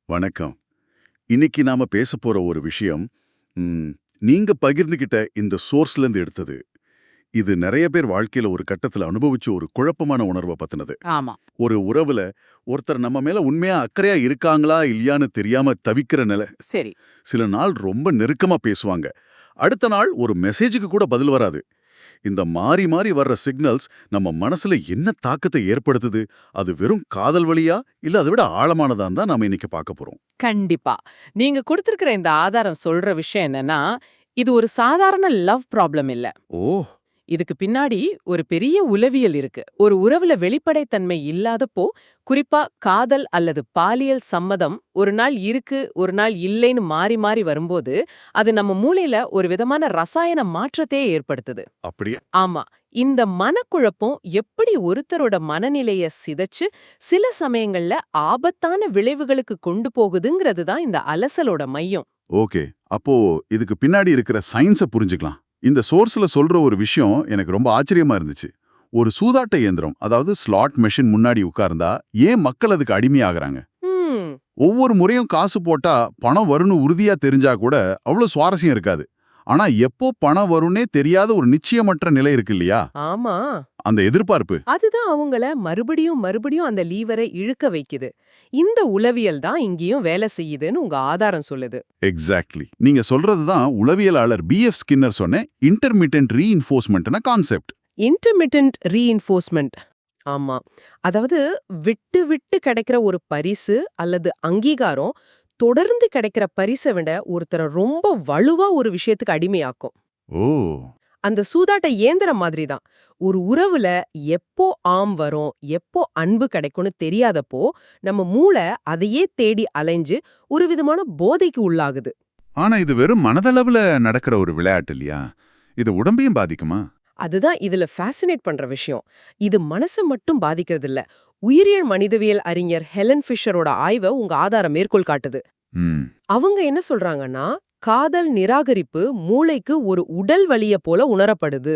வணக்கம். இன்னைக்கு நாம பேசப் போற ஒரு விஷயம், ம், நீங்க பகிர்ந்துகிட்ட இந்த சோர்ஸ்ல இருந்து எடுத்தது. இது நிறைய பேர் வாழ்க்கையில ஒரு கட்டத்துல அனுபவிச்ச ஒரு குழப்பமான உணர்வ பத்தினது. ஆமா. ஒரு உறவுல ஒருத்தர் நம்ம மேல உண்மையா அக்கறையா இருக்காங்களா இல்லையான்னு தெரியாம தவிக்கிற நிலை. சரி. சில நாள் ரொம்ப நெருக்கமா பேசுவாங்க. அடுத்த நாள் ஒரு மெசேஜுக்கு கூட பதில் வராது. இந்த மாறி மாறி வர்ற சிக்னல்ஸ் நம்ம மனசுல என்ன தாக்கத்தை ஏற்படுத்துது? அது வெறும் காதல் வலியா இல்ல அதை விட ஆழமானதான்னு தான் நாம இன்னைக்கு பார்க்க போறோம். கண்டிப்பா. நீங்க குடுத்திருக்கிற இந்த ஆதாரம் சொல்ற விஷயம் என்னன்னா, இது ஒரு சாதாரண லவ் ப்ராப்ளம் இல்ல. ஓ. இதுக்கு பின்னாடி ஒரு பெரிய உளவியல் இருக்கு. ஒரு உறவுல வெளிப்படைத்தன்மை இல்லாதப்போ, குறிப்பா காதல் அல்லது பாலியல் சம்மதம் ஒரு நாள் இருக்கு, ஒரு நாள் இல்லைன்னு மாறி மாறி வரும்போது, அது நம்ம மூளையில ஒரு விதமான ரசாயன மாற்றத்தையே ஏற்படுத்துது. அப்படியே. ஆமா. இந்த மனக்குழப்பம் எப்படி ஒருத்தரோட மனநிலைய சிதைச்சு, சில சமயங்கள்ல ஆபத்தான விளைவுகளுக்கு கொண்டு போகுதுங்கிறது தான் இந்த அலசலோட மையம். ஓகே. அப்போ இதுக்கு பின்னாடி இருக்கிற சயின்ஸ புரிஞ்சுக்கலாம். இந்த சோர்ஸ்ல சொல்ற ஒரு விஷயம் எனக்கு ரொம்ப ஆச்சரியமா இருந்துச்சு. ஒரு சூதாட்ட இயந்திரம், அதாவது ஸ்லாட் மெஷின் முன்னாடி உட்கார்ந்தா ஏன் மக்கள் அதுக்கு அடிமையாகுறாங்க? ம். ஒவ்வொரு முறையும் காசு போட்டா பணம் வரும்னு உறுதியா தெரிஞ்சா கூட அவ்வளவு சுவாரஸ்யம் இருக்காது. ஆனா எப்போ பணம் வரும்னே தெரியாத ஒரு நிச்சயமற்ற நிலை இருக்கு இல்லையா? ஆமா. அந்த எதிர்பார்ப்பு. அதுதான் அவங்கள மறுபடியும் மறுபடியும் அந்த லீவரை இழுக்க வைக்குது. இந்த உளவியல் தான் இங்கேயும் வேலை செய்யுதுன்னு உங்க ஆதாரம் சொல்லுது. எக்ஸாக்ட்லி. நீங்க சொல்றதுதான் உளவியலாளர் பி.எஃப். ஸ்கின்னர் சொன்ன இன்டர்மிட்டன்ட் ரீஇன்ஃபோர்ஸ்மென்ட்னா கான்செப்ட். Intermittent reinforcement. ஆமா. அதாவது விட்டு விட்டு கிடைக்கிற ஒரு பரிசு அல்லது அங்கீகாரம் தொடர்ந்து கிடைக்கிற பரிசை விட ஒருத்தரை ரொம்ப வலுவா ஒரு விஷயத்துக்கு அடிமையாக்கும். ஓ. அந்த சூதாட்ட இயந்திரம் மாதிரி தான். ஒரு உறவுல எப்போ ஆம் வரும், எப்போ அன்பு கிடைக்கும்னு தெரியாதப்போ, நம்ம மூளை அதையே தேடி அலைஞ்சு ஒரு விதமான போதைக்கு உள்ளாகுது. ஆனா இது வெறும் மனதளவுல நடக்கிற ஒரு விளையாட்டு இல்லையா? இது உடம்பையும் பாதிக்குமா? அதுதான் இதுல ஃபேசினேட் பண்ற விஷயம். இது மனச மட்டும் பாதிக்கிறது இல்ல. உயிரியல் மனிதவியல் அறிஞர் ஹெலன் ஃபிஷரோட ஆய்வ உங்க ஆதாரம் மேற்கோள் காட்டுது. ம். அவங்க என்ன சொல்றாங்கன்னா, காதல் நிராகரிப்பு மூளைக்கு ஒரு உடல் வலிய போல உணரப்படுது.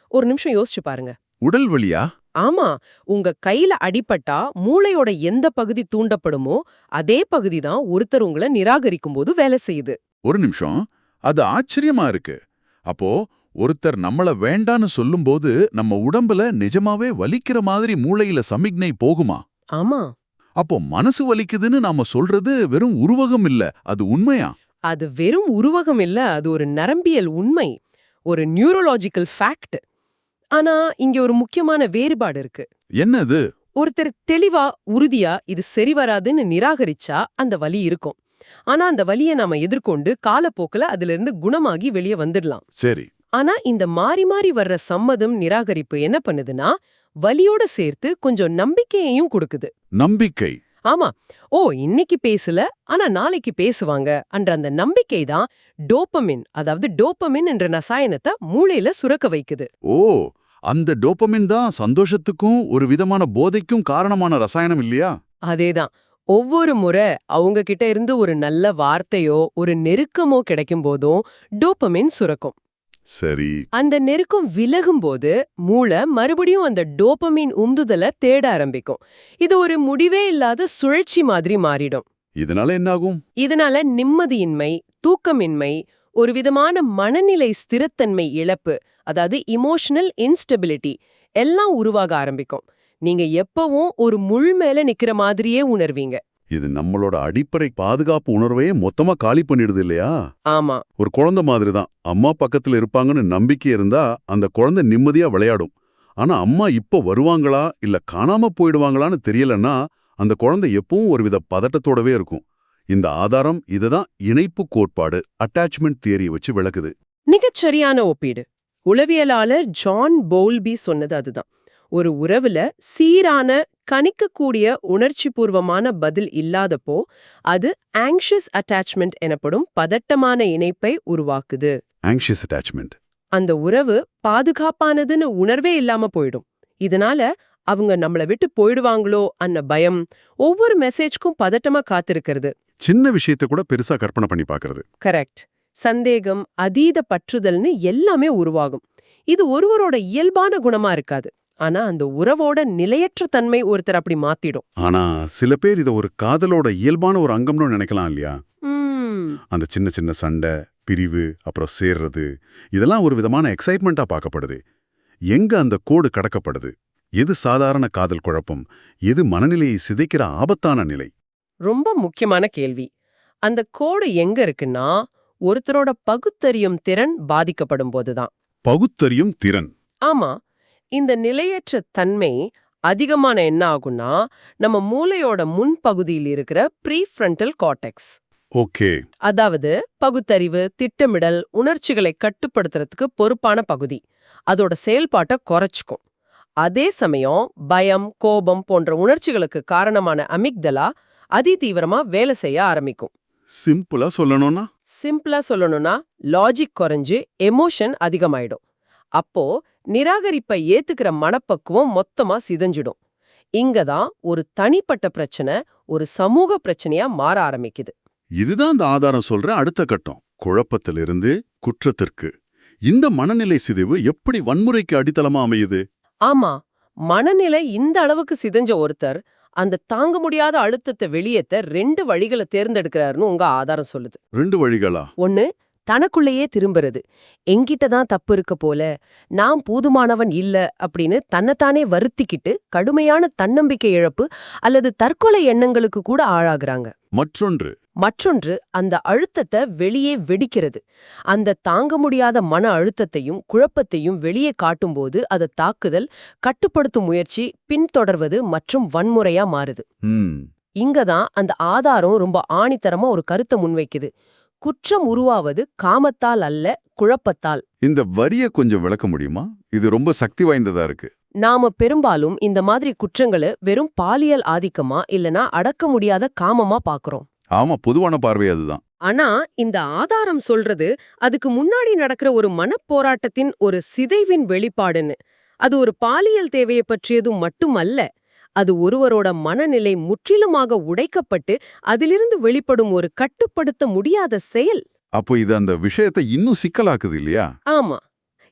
ஒரு நிமிஷம் யோசிச்சு பாருங்க. உடல் வலியா? ஆமா. உங்க கையில அடிபட்டா மூளையோட எந்த பகுதி தூண்டப்படுமோ, அதே பகுதி தான் ஒருத்தர் உங்கள நிராகரிக்கும் போது வேலை செய்யுது. ஒரு நிமிஷம். அது ஆச்சரியமா இருக்கு. அப்போ ஒருத்தர் நம்மள வேண்டான்னு சொல்லும்போது நம்ம உடம்புல நிஜமாவே வலிக்கிற மாதிரி மூளையில சமிக்ஞை போகுமா? ஆமா. அப்போ மனசு வலிக்குதுன்னு நாம சொல்றது வெறும் உருவகம் இல்ல, அது உண்மையா? அது வெறும் உருவகம் இல்ல, அது ஒரு நரம்பியல் உண்மை. ஒரு நியூரோலாஜிக்கல் ஃபேக்ட். ஆனா, இங்க ஒரு முக்கியமான வேறுபாடு இருக்கு. என்னது? ஒருத்தர் தெளிவா, உறுதியா இது சரி வராதுன்னு நிராகரிச்சா அந்த வலி இருக்கும். ஆனா அந்த வலிய நாம எதிர்கொண்டு காலப்போக்குல அதிலிருந்து குணமாகி வெளிய வந்துடலாம். சரி. ஆனா இந்த மாறி மாறி வர்ற சம்மதம், நிராகரிப்பு என்ன பண்ணுதுன்னா, வலியோட சேர்த்து கொஞ்சம் நம்பிக்கையையும் கொடுக்குது. நம்பிக்கை. ஆமா. ஓ இன்னைக்கு பேசல, ஆனா நாளைக்கு பேசுவாங்க என்ற அந்த நம்பிக்கை தான் டோபமின், அதாவது டோபமின் என்ற ரசாயனத்தை மூளையில சுரக்க வைக்குது. ஓ. அந்த டோபமின் தான் சந்தோஷத்துக்கும் ஒரு விதமான போதைக்கும் காரணமான ரசாயனம் இல்லையா? அதேதான். ஒவ்வொரு முறை அவங்க கிட்ட இருந்து ஒரு நல்ல வார்த்தையோ, ஒரு நெருக்கமோ கிடைக்கும் போதும் டோபமின் சுரக்கும். சரி. அந்த நெருக்கம் விலகும்போது மூளை மறுபடியும் அந்த டோபமின் உந்துதலை தேட ஆரம்பிக்கும். இது ஒரு முடிவே இல்லாத சுழற்சி மாதிரி மாறிடும். இதனால என்னாகும்? இதனால நிம்மதியின்மை, தூக்கமின்மை, ஒரு விதமான மனநிலை ஸ்திரத்தன்மை இழப்பு, அதாவது இமோஷனல் இன்ஸ்டெபிலிட்டி எல்லாம் உருவாக ஆரம்பிக்கும். நீங்க எப்பவும் ஒரு முள் மேல நிக்கிற மாதிரியே உணர்வீங்க. இது நம்மளோட அடிப்படை பாதுகாப்பு உணர்வையே மொத்தமா காலி பண்ணிடுது இல்லையா? ஆமா. ஒரு குழந்தை மாதிரி தான். அம்மா பக்கத்துல இருப்பாங்கன்னு நம்பிக்கை இருந்தா அந்த குழந்தை நிம்மதியா விளையாடும். ஆனா அம்மா இப்போ வருவாங்களா இல்ல காணாம போயிடுவாங்களான்னு தெரியலன்னா அந்த குழந்தை எப்பவும் ஒருவித பதட்டத்தோடவே இருக்கும். இந்த ஆதாரம் இதுதான் இணைப்பு கோட்பாடு, அட்டாச்மெண்ட் தியரியை வச்சு விளக்குது. மிகச்சரியான ஒப்பீடு. உளவியலாளர் ஜான் பவுல்பி சொன்னது அதுதான். ஒரு உறவுல சீரான, கணிக்கக்கூடிய உணர்ச்சிபூர்வமான பதில் இல்லாதப்போ அது ஆங்ஷியஸ் அட்டாச்மெண்ட் எனப்படும் பதட்டமான இணைப்பை உருவாக்குது. Anxious attachment. அந்த உறவு பாதுகாப்பானதுன்னு உணர்வே இல்லாம போயிடும். இதனால அவங்க நம்மள விட்டு போயிடுவாங்களோ அன்ன பயம், ஒவ்வொரு மெசேஜ்க்கும் பதட்டமா காத்திருக்கிறது. சின்ன விஷயத்தை கூட பெருசா கற்பனை பண்ணி பார்க்கறது. கரெக்ட். சந்தேகம், அதீத பற்றுதல்னு எல்லாமே உருவாகும். இது ஒருவரோட இயல்பான குணமா இருக்காது. ஆனா அந்த உறவோட நிலையற்ற தன்மை ஒருத்தர் அப்படி மாத்திடும். ஆனா சில பேர் இத ஒரு காதலோட இயல்பான ஒரு அங்கம்னு நினைக்கலாம் இல்லையா? ம், அந்த சின்ன சின்ன சண்டை, பிரிவு, அப்புறம் சேர்றது, இதெல்லாம் ஒரு விதமான எக்ஸைட்மெண்ட்டா பார்க்கப்படுது. எங்க அந்த கோடு கடக்கப்படுது? எது சாதாரண காதல் குழப்பம்? எது மனநிலையை சிதைக்கிற ஆபத்தான நிலை? ரொம்ப முக்கியமான கேள்வி. அந்த கோடு எங்க இருக்குன்னா, ஒருத்தரோட பகுத்தறியும் திறன் பாதிக்கப்படும் போதுதான். பகுத்தறியும் திறன். ஆமா, இந்த நிலையற்ற தன்மை அதிகமான என்ன ஆகும்னா, நம்ம மூளையோட முன்பகுதியில் இருக்கிற ப்ரீஃப்ரண்டல் கார்டெக்ஸ், ஓகே. அதாவது பகுத்தறிவு, திட்டமிடல், உணர்ச்சிகளை கட்டுப்படுத்துறதுக்கு பொறுப்பான பகுதி, அதோட செயல்பாட்டை குறைச்சுக்கும். அதே சமயம் பயம், கோபம் போன்ற உணர்ச்சிகளுக்கு காரணமான அமிக்தலா அதிதீவிரமா வேலை செய்ய ஆரம்பிக்கும். சிம்பிளா சொல்லணும்னா? சிம்பிளா சொல்லணும்னா, லாஜிக் குறைஞ்சு எமோஷன் அதிகமாயிடும். அப்போ நிராகரிப்பை ஏத்துக்கிற மனப்பக்குவம் மொத்தமா சிதைஞ்சிடும். இங்கதான் ஒரு தனிப்பட்ட பிரச்சனை ஒரு சமூக பிரச்சனையா மாற ஆரம்பிக்குது. இதுதான் அந்த ஆதாரம் சொல்ற அடுத்த கட்டம். குழப்பத்திலிருந்து குற்றத்திற்கு. இந்த மனநிலை சிதைவு எப்படி வன்முறைக்கு அடித்தளமா அமையுது? ஆமா, மனநிலை இந்த அளவுக்கு சிதைஞ்ச ஒருத்தர் அந்த தாங்க முடியாத அழுத்தத்தை வெளியேத்த 2 வழிகளை தேர்ந்தெடுக்கிறாருன்னு உங்க ஆதாரம் சொல்லுது. 2 வழிகளா? ஒன்னு, தனக்குள்ளேயே திரும்புறது. என்கிட்ட தான் தப்பு இருக்க போல, நான் போதுமானவன் இல்ல அப்படின்னு தன்னைத்தானே வருத்திக்கிட்டு கடுமையான தன்னம்பிக்கை இழப்பு அல்லது தற்கொலை எண்ணங்களுக்கு கூட ஆளாகுறாங்க. மற்றொன்று, அந்த அழுத்தத்தை வெளியே வெடிக்கிறது. அந்த தாங்க முடியாத மன அழுத்தத்தையும் குழப்பத்தையும் வெளியே காட்டும்போது அது தாக்குதல், கட்டுப்படுத்தும் முயற்சி, பின்தொடர்வது மற்றும் வன்முறையா மாறுது. இங்கதான் அந்த ஆதாரம் ரொம்ப ஆணித்தரமா ஒரு கருத்தை முன்வைக்குது. குற்றம் உருவாவது காமத்தால் அல்ல, குழப்பத்தால். இந்த வரிய கொஞ்சம் விளக்க முடியுமா? இது ரொம்ப சக்தி வாய்ந்ததா இருக்கு. நாம பெரும்பாலும் இந்த மாதிரி குற்றங்களை வெறும் பாலியல் ஆதிக்கமா இல்லனா அடக்க முடியாத காமமா பாக்குறோம். ஆமா, பொதுவான பார்வை அதுதான். ஆனா இந்த ஆதாரம் சொல்றது அதுக்கு முன்னாடி நடக்கிற ஒரு மனப்போராட்டத்தின் ஒரு சிதைவின் வெளிப்பாடுன்னு. அது ஒரு பாலியல் தேவையை பற்றியதும் மட்டுமல்ல, அது ஒருவரோட மனநிலை முற்றிலுமாக உடைக்கப்பட்டு அதிலிருந்து வெளிப்படும் ஒரு கட்டுப்படுத்த முடியாத செயல். அப்போ இது அந்த விஷயத்தை இன்னும் சிக்கலாக்குது இல்லையா? ஆமா,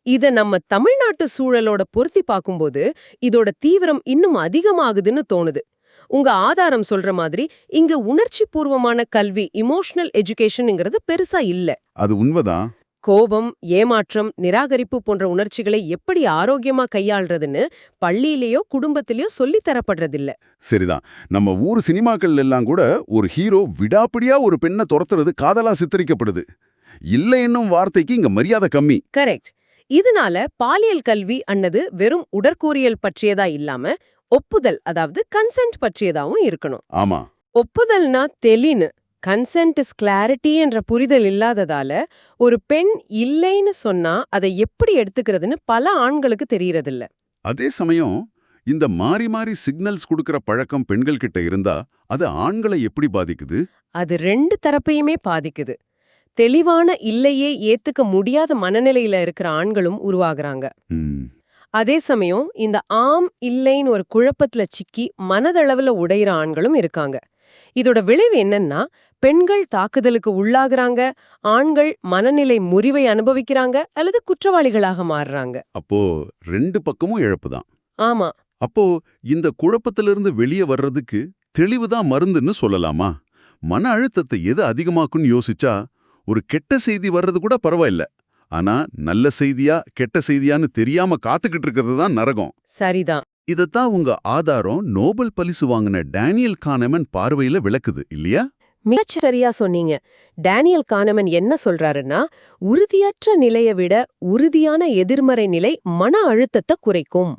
இத நம்ம தமிழ்நாட்டு சூழலோட பொருத்தி பார்க்கும்போது இதோட தீவிரம் இன்னும் அதிகமாகுதுன்னு தோணுது. உங்க ஆதாரம் சொல்ற மாதிரி இங்க உணர்ச்சி பூர்வமான கல்வி, இமோஷனல் எஜுகேஷன்ங்கிறது பெருசா இல்ல. அது உண்மைதான். கோபம், ஏமாற்றம், நிராகரிப்பு போன்ற உணர்ச்சிகளை எப்படி ஆரோக்கியமா கையாள்றதுன்னு பள்ளியிலேயோ குடும்பத்திலேயோ சொல்லி தரப்படுறதில்ல. சரிதான். நம்ம ஊர் சினிமாக்கள் எல்லாம் கூட ஒரு ஹீரோ விடாப்பிடியா ஒரு பெண்ணை துரத்துறது காதலா சித்தரிக்கப்படுது. இல்ல என்னும் வார்த்தைக்கு இங்க மரியாதை கம்மி. கரெக்ட். இதனால பாலியல் கல்வி அன்னது வெறும் உடற்கூறியல் பற்றியதா இல்லாம ஒப்புதல், அதாவது கன்சென்ட் பற்றியதாவும் இருக்கணும். ஆமா, ஒப்புதல்னா தெளினு, கன்சென்ட் இஸ் கிளாரிட்டி என்ற புரிதல் இல்லாததால ஒரு பெண் இல்லைன்னு சொன்னா அதை எப்படி எடுத்துக்கிறதுன்னு பல ஆண்களுக்கு தெரியறதில்ல. அதே சமயம் இந்த மாறி மாறி சிக்னல்ஸ் கொடுக்கிற பழக்கம் பெண்கள் கிட்ட இருந்தா அது ஆண்களை எப்படி பாதிக்குது? அது 2 தரப்பையுமே பாதிக்குது. தெளிவான இல்லையே ஏத்துக்க முடியாத மனநிலையில இருக்கிற ஆண்களும் உருவாகுறாங்க. அதே சமயம் இந்த ஆம் இல்லைன்னு ஒரு குழப்பத்துல சிக்கி மனதளவுல உடையிற ஆண்களும் இருக்காங்க. இதோட விளைவு என்னன்னா, பெண்கள் தாக்குதலுக்கு உள்ளாகுறாங்க, ஆண்கள் மனநிலை முறிவை அனுபவிக்கிறாங்க அல்லது குற்றவாளிகளாக மாறுறாங்க. அப்போ 2 பக்கமும் இழப்புதான். ஆமா. அப்போ இந்த குழப்பத்திலிருந்து வெளியே வர்றதுக்கு தெளிவுதான் மருந்துன்னு சொல்லலாமா? மன அழுத்தத்தை எது அதிகமாக்குன்னு யோசிச்சா ஒரு கெட்ட செய்தி வர்றது கூட பரவாயில்ல. ஆனா நல்ல செய்தியா கெட்ட செய்தியான்னு தெரியாம காத்துக்கிட்டு இருக்கிறது தான் நரகம். சரிதான். இதத்தான் உங்க ஆதாரம் நோபல் பரிசு வாங்கின டேனியல் கானமன் பார்வையில விளக்குது இல்லையா? மிகச் சரியா சொன்னீங்க. டேனியல் கானமன் என்ன சொல்றாருன்னா, உறுதியற்ற நிலையை விட உறுதியான எதிர்மறை நிலை மன அழுத்தத்தை குறைக்கும்.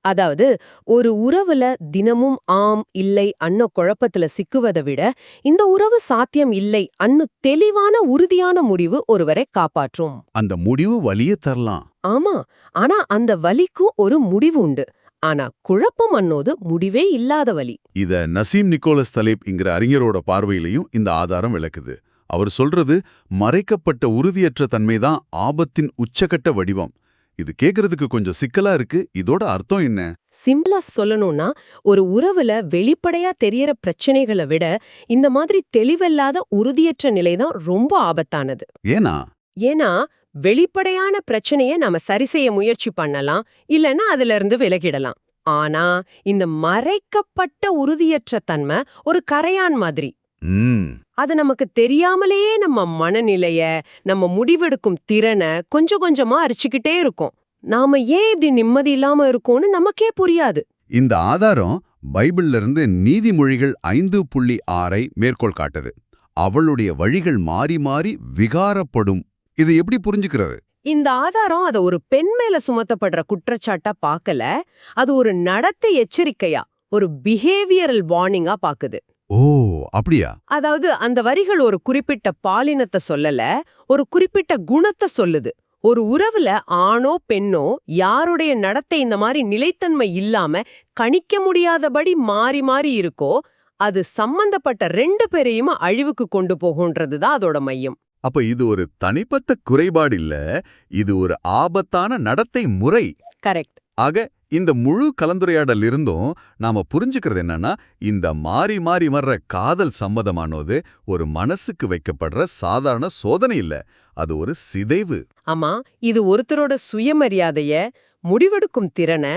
அதாவது ஒரு உறவுல தினமும் ஆம் இல்லை அன்ன குழப்பத்துல சிக்குவதை விட இந்த உறவு சாத்தியம் இல்லை அன்னு தெளிவான உறுதியான முடிவு ஒருவரை காப்பாற்றும். அந்த முடிவு வலிய தரலாம். ஆமா, ஆனா அந்த வலிக்கும் ஒரு முடிவு உண்டு. ஆனா குழப்பம் அன்னோது முடிவே இல்லாத வலி. இத நசீம் நிக்கோலஸ் தலேப்ங்கிற அறிஞரோட பார்வையிலையும் இந்த ஆதாரம் விளக்குது. அவர் சொல்றது மறைக்கப்பட்ட உறுதியற்ற தன்மைதான் ஆபத்தின் உச்சகட்ட வடிவம். இது கேக்குறதுக்கு கொஞ்சம் சிக்கலா இருக்கு. இதோட அர்த்தம் என்ன? சிம்பிளா சொல்லணும்னா, ஒரு உறவுல வெளிப்படையா தெரியற பிரச்சனைகளை விட இந்த மாதிரி தெளிவில்லாத உறுதியற்ற நிலைதான் ரொம்ப ஆபத்தானது. ஏன்னா வெளிப்படையான பிரச்சனைய நாம சரி செய்ய முயற்சி பண்ணலாம், இல்லைன்னா அதுல இருந்து விலகிடலாம். ஆனா இந்த மறைக்கப்பட்ட உறுதியற்ற தன்மை ஒரு கரையான் மாதிரி. ம் அது நமக்கு தெரியாமலேயே நம்ம மனநிலைய, நம்ம முடிவெடுக்கும் திறனை கொஞ்சம் கொஞ்சமா அரிச்சுக்கிட்டே இருக்கும். நாம ஏன் இப்படி நிம்மதி இல்லாம இருக்கோம்னு நமக்கே புரியாது. இந்த ஆதாரம் பைபிள்ல இருந்து நீதிமொழிகள் 5.6 மேற்கோள் காட்டுது. அவளுடைய வழிகள் மாறி மாறி விகாரப்படும். இது எப்படி புரிஞ்சுக்கிறது? இந்த ஆதாரம் அத ஒரு பெண் மேல சுமத்தப்படுற குற்றச்சாட்டா பார்க்கல, அது ஒரு நடத்தை எச்சரிக்கையா, ஒரு பிஹேவியரல் வார்னிங்கா பாக்குது. ஓ அப்படியா? அதாவது அந்த வரிகள் ஒரு குறிப்பிட்ட பாலினத்தை சொல்லல, ஒரு குறிப்பிட்ட குணத்தை சொல்லுது. ஒரு உறவுல ஆணோ பெண்ணோ யாருடைய நடத்தை இந்த மாதிரி நிலைத்தன்மை இல்லாம கணிக்க முடியாதபடி மாறி மாறி இருக்கோ, அது சம்பந்தப்பட்ட 2 பேரையும் அழிவுக்கு கொண்டு போகும்ன்றதுதான் அதோட மையம். அப்ப இது ஒரு தனிப்பட்ட குறைபாடு இல்ல, இது ஒரு ஆபத்தான நடத்தை முறை. கரெக்ட். ஆக இந்த முழு கலந்துரையாடல் இருந்தும் நாம புரிஞ்சுக்கிறது என்னன்னா, இந்த மாறி மாறி வர்ற காதல் சம்மதமானது ஒரு மனசுக்கு வைக்கப்படுற சாதாரண சோதனை இல்ல, அது ஒரு சிதைவு. ஆமா, இது ஒருத்தரோட சுயமரியாதைய, முடிவெடுக்கும் திறனை,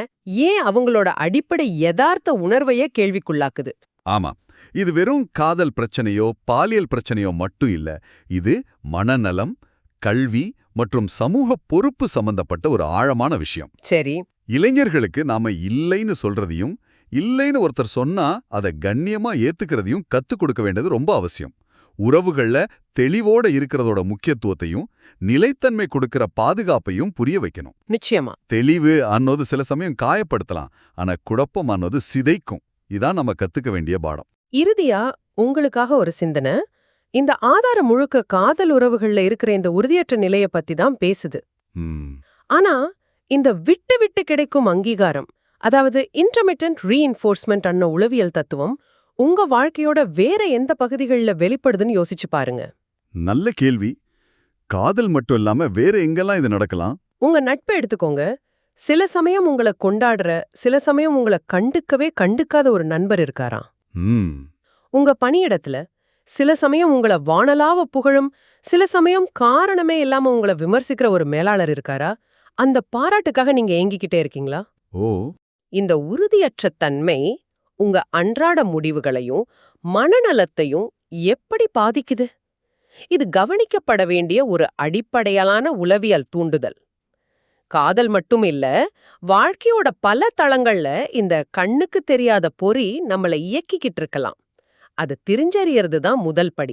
ஏன் அவங்களோட அடிப்படை யதார்த்த உணர்வையே கேள்விக்குள்ளாக்குது. ஆமா, இது வெறும் காதல் பிரச்சனையோ பாலியல் பிரச்சனையோ மட்டும் இல்ல, இது மனநலம், கல்வி மற்றும் சமூக பொறுப்பு சம்பந்தப்பட்ட ஒரு ஆழமான விஷயம். சரி. இளைஞர்களுக்கு நாம இல்லைன்னு சொல்றதையும், இல்லைன்னு ஒருத்தர் சொன்னா அதை கண்ணியமா ஏத்துக்கிறதையும் கத்துக் கொடுக்க வேண்டியது ரொம்ப அவசியம். உறவுகள்ல தெளிவோட இருக்கிறதோட முக்கியத்துவத்தையும், நிலைத்தன்மை கொடுக்கிற பாதுகாப்பையும் புரிய வைக்கணும். நிச்சயமா. தெளிவு அன்னோது சில சமயம் காயப்படுத்தலாம், ஆனா குழப்பம் அன்னோது சிதைக்கும். இதான் நம்ம கத்துக்க வேண்டிய பாடம். இறுதியா உங்களுக்காக ஒரு சிந்தனை. இந்த ஆதாரம் முழுக்க காதல் உறவுகள்ல இருக்கிற இந்த உறுதியற்ற நிலைய பத்தி தான் பேசுது. ம், ஆனா இந்த விட்டு விட்டு கிடைக்கும் அங்கீகாரம், அதாவது இன்டர்மிட்டன்ட் ரீஇன்ஃபோர்ஸ்மெண்ட் அன்ன உளவியல் தத்துவம் உங்க வாழ்க்கையோட வேற எந்த பகுதிகளில் வெளிப்படுதுன்னு யோசிச்சு பாருங்க. நல்ல கேள்வி. காதல் மட்டும் இல்லாம வேற எங்கெல்லாம் இது நடக்கலாம்? உங்க நட்பை எடுத்துக்கோங்க. சில சமயம் உங்களை கொண்டாடுற, சில சமயம் உங்களை கண்டுக்காத ஒரு நண்பர் இருக்காராம். ம், உங்க பணியிடத்துல சில சமயம் உங்களை வானலாவ புகழும், சில சமயம் காரணமே இல்லாம உங்களை விமர்சிக்கிற ஒரு மேலாளர் இருக்காரா? அந்த பாராட்டுக்காக நீங்க ஏங்கிக்கிட்டே இருக்கீங்களா? ஓ இந்த உறுதியற்ற தன்மை உங்க அன்றாட முடிவுகளையும் மனநலத்தையும் எப்படி பாதிக்குது? இது கவனிக்கப்பட வேண்டிய ஒரு அடிப்படையான உளவியல் தூண்டுதல். காதல் மட்டும் இல்ல, வாழ்க்கையோட பல தளங்கள்ல இந்த கண்ணுக்கு தெரியாத பொறி நம்மள இயக்கிக்கிட்டு இருக்கலாம். அது தெரிஞ்சறியறது தான் முதல் படி.